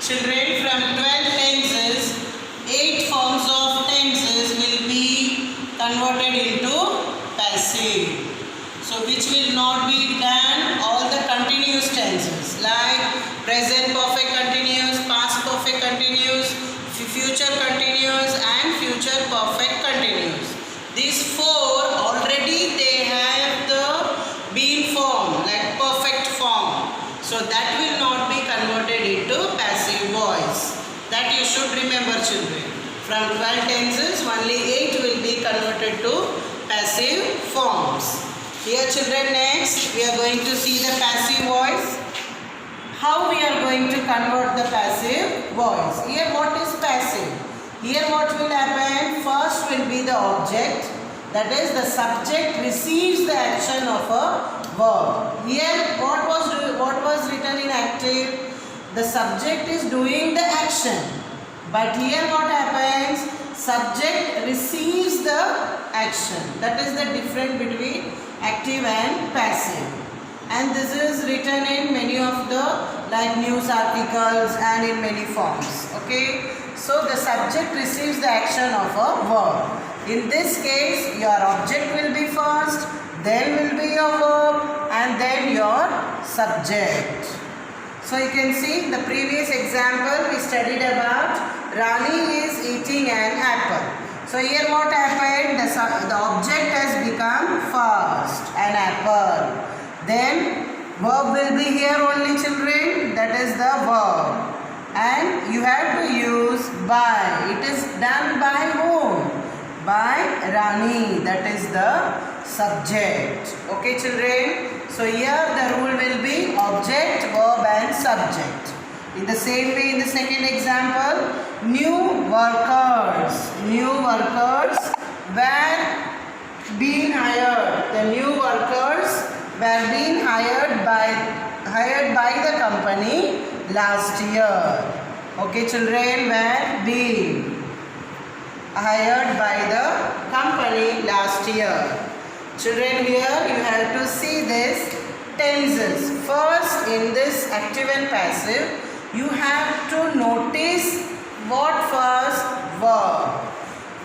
Children, from 12 tenses, 8 forms of tenses will be converted into passive. So which will not be done all the continuous tenses like present perfect continuous, past perfect continuous, future continuous and future perfect continuous. These 4 already they have the been form like perfect form. So that will not be converted into passive voice. That you should remember, children. From 12 tenses only 8 will be converted to passive forms. Here children, next we are going to see the passive voice. How we are going to convert the passive voice. Here what is passive? Here what will happen? First will be the object. That is the subject receives the action of a verb. Here what was written in active? The subject is doing the action. But here what happens? Subject receives the action. That is the difference between active and passive. And this is written in many of the like news articles and in many forms. Okay. So the subject receives the action of a verb. In this case, your object will be first, then will be your verb, and then your subject. So you can see the previous example we studied about Rani is eating an apple. So here what happened? The object has become first, an apple. Then verb will be here only, children. That is the verb. And you have to use by. It is done by whom? By Rani. That is the subject. Okay, children. So here the rule will be object, verb and subject. In the same way, in the second example, new workers. New workers were being hired. The new workers were being hired by the company last year. Okay, children, were being hired by the company last year. Children, here you have to see this tenses. First, in this active and passive, you have to notice what first? Verb.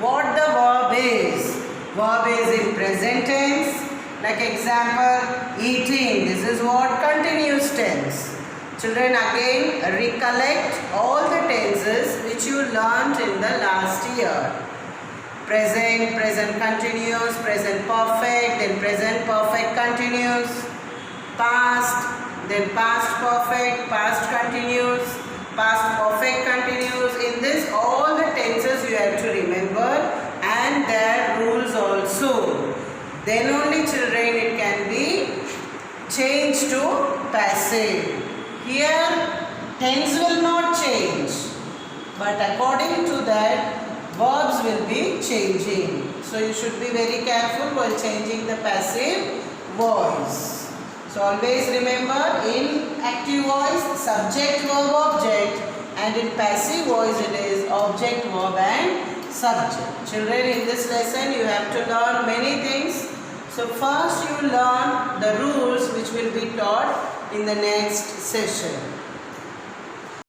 What the verb is? Verb is in present tense. Like example, eating. This is what? Continuous tense. Children, again recollect all the tenses which you learnt in the last year. Present, present continuous, present perfect, then present perfect continuous. Past, then past perfect, past continuous, past perfect continuous. In this all the tenses you have to remember and their rules also. Then only, children, it can be changed to passive. Here tense will not change, but according to that verbs will be changing. So you should be very careful while changing the passive voice. So always remember, in active voice subject, verb, object, and in passive voice it is object, verb and subject. Children, in this lesson you have to learn many things. So first you learn the rules which will be taught in the next session.